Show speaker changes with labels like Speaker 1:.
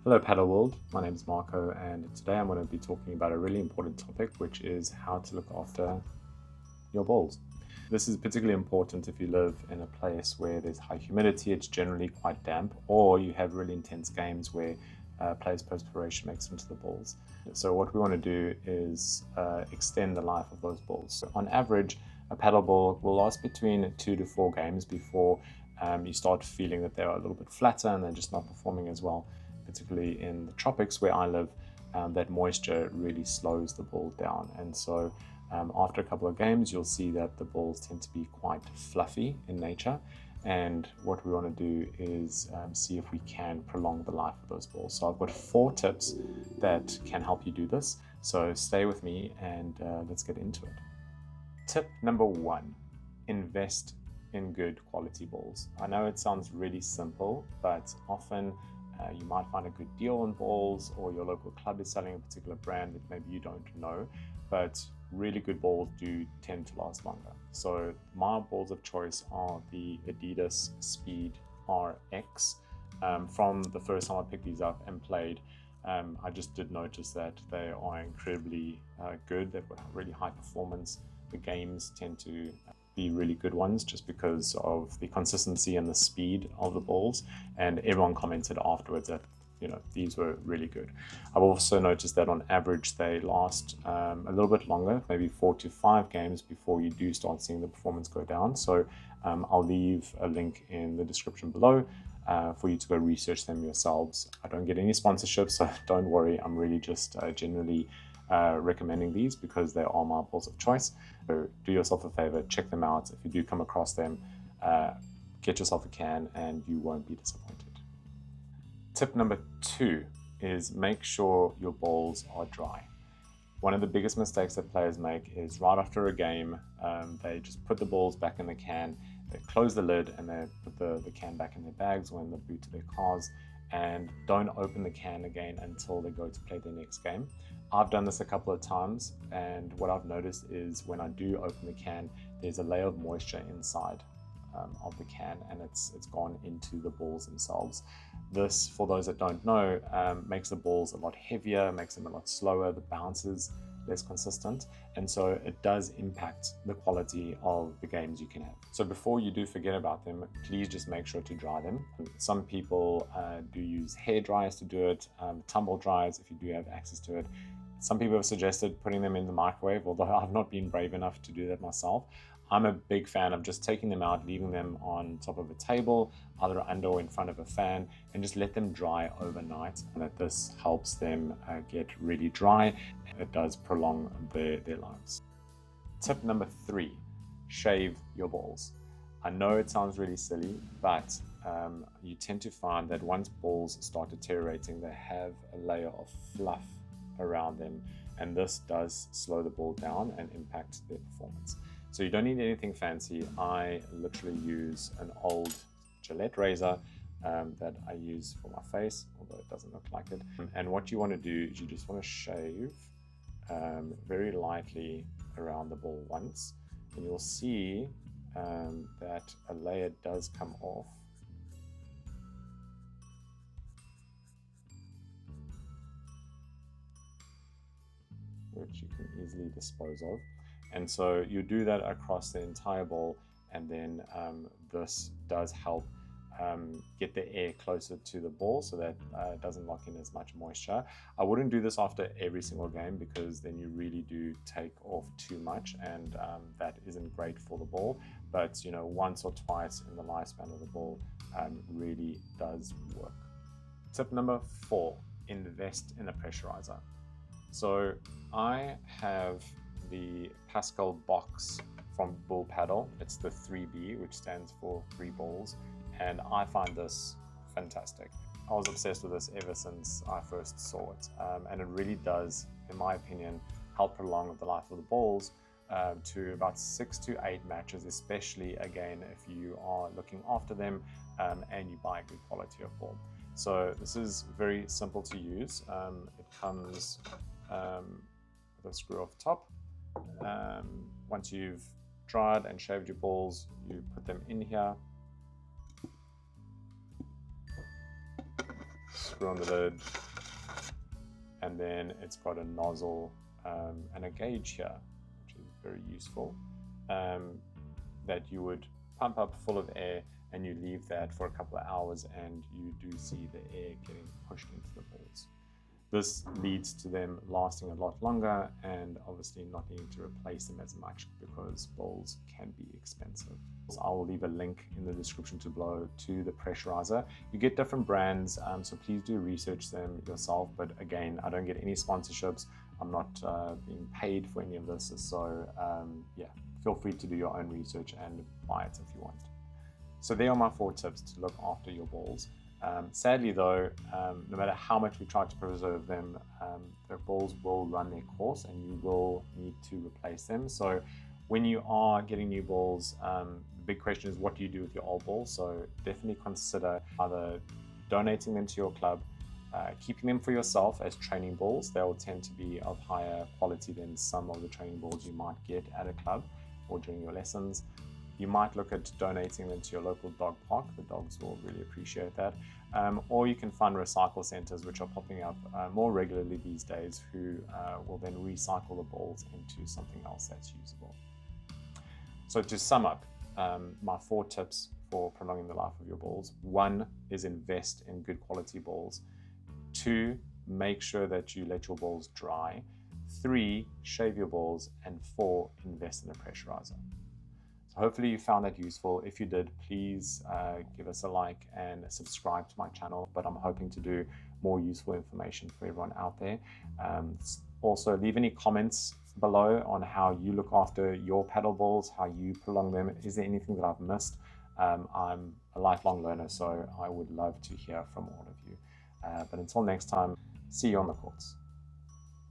Speaker 1: Hello Padel World, my name is Marco and today I'm going to be talking about a really important topic, which is how to look after your balls. This is particularly important if you live in a place where there's high humidity, it's generally quite damp, or you have really intense games where players' perspiration makes it into the balls. So what we want to do is extend the life of those balls. So on average, a paddle ball will last between 2 to 4 games before you start feeling that they're a little bit flatter and they're just not performing as well. Particularly in the tropics where I live, that moisture really slows the ball down, and so after a couple of games you'll see that the balls tend to be quite fluffy in nature, and what we want to do is see if we can prolong the life of those balls. So I've got 4 tips that can help you do this, so stay with me and let's get into it. Tip number 1, invest in good quality balls. I know it sounds really simple, but often you might find a good deal on balls, or your local club is selling a particular brand that maybe you don't know, but really good balls do tend to last longer. So my balls of choice are the Adidas Speed RX. From the first time I picked these up and played, I just did notice that they are incredibly good. They've got really high performance. The games tend to be really good ones just because of the consistency and the speed of the balls, and everyone commented afterwards that these were really good. I've also noticed that on average they last a little bit longer, maybe 4 to 5 games before you do start seeing the performance go down. So I'll leave a link in the description below for you to go research them yourselves. I don't get any sponsorships, so don't worry, I'm really just generally recommending these because they are my balls of choice. So do yourself a favor, check them out. If you do come across them, get yourself a can and you won't be disappointed. Tip number 2 is make sure your balls are dry. One of the biggest mistakes that players make is right after a game, they just put the balls back in the can, they close the lid and they put the can back in their bags or in the boot of their cars, and don't open the can again until they go to play their next game. I've done this a couple of times, and what I've noticed is when I do open the can, there's a layer of moisture inside of the can, and it's gone into the balls themselves. This, for those that don't know, makes the balls a lot heavier, makes them a lot slower, the bounce is less consistent, and so it does impact the quality of the games you can have. So before you do forget about them, please just make sure to dry them. Some people do use hair dryers to do it, tumble dryers if you do have access to it. Some people have suggested putting them in the microwave, although I've not been brave enough to do that myself. I'm a big fan of just taking them out, leaving them on top of a table, either under or in front of a fan, and just let them dry overnight. And that this helps them get really dry. It does prolong their lives. Tip number 3, shave your balls. I know it sounds really silly, but you tend to find that once balls start deteriorating, they have a layer of fluff around them, and this does slow the ball down and impact their performance. So you don't need anything fancy. I literally use an old Gillette razor that I use for my face, although it doesn't look like it. And what you want to do is you just want to shave very lightly around the ball once, and you'll see that a layer does come off. Which you can easily dispose of. And so you do that across the entire ball, and then this does help get the air closer to the ball so that it doesn't lock in as much moisture. I wouldn't do this after every single game because then you really do take off too much, and that isn't great for the ball. But once or twice in the lifespan of the ball really does work. Tip number 4, invest in a pressurizer. So I have the pascalbox from bullpadel. It's the 3B, which stands for 3 balls, and I find this fantastic. I was obsessed with this ever since I first saw it, and it really does, in my opinion, help prolong the life of the balls to about 6 to 8 matches, especially again if you are looking after them and you buy a good quality of ball. So this is very simple to use. It comes with a screw off the top. Once you've dried and shaved your balls, you put them in here. screw on the lid, and then it's got a nozzle and a gauge here, which is very useful, that you would pump up full of air, and you leave that for a couple of hours, and you do see the air getting pushed into the balls. This leads to them lasting a lot longer, and obviously not needing to replace them as much because balls can be expensive. I will leave a link in the description below to the Pressurizer. You get different brands, so please do research them yourself. But again, I don't get any sponsorships. I'm not being paid for any of this, so yeah, feel free to do your own research and buy it if you want. So there are my 4 tips to look after your balls. Sadly though, no matter how much we try to preserve them, the balls will run their course and you will need to replace them. So when you are getting new balls, the big question is, what do you do with your old balls? So definitely consider either donating them to your club, keeping them for yourself as training balls. They will tend to be of higher quality than some of the training balls you might get at a club or during your lessons. You might look at donating them to your local dog park. The dogs will really appreciate that. Or you can find recycle centers, which are popping up more regularly these days, who will then recycle the balls into something else that's usable. So to sum up, my 4 tips for prolonging the life of your balls. 1 is invest in good quality balls. 2, make sure that you let your balls dry. 3, shave your balls. And 4, invest in a pressurizer. Hopefully you found that useful. If you did, please give us a like and subscribe to my channel, but I'm hoping to do more useful information for everyone out there. Also, leave any comments below on how you look after your paddle balls, how you prolong them. Is there anything that I've missed? I'm a lifelong learner, so I would love to hear from all of you. But until next time, see you on the courts.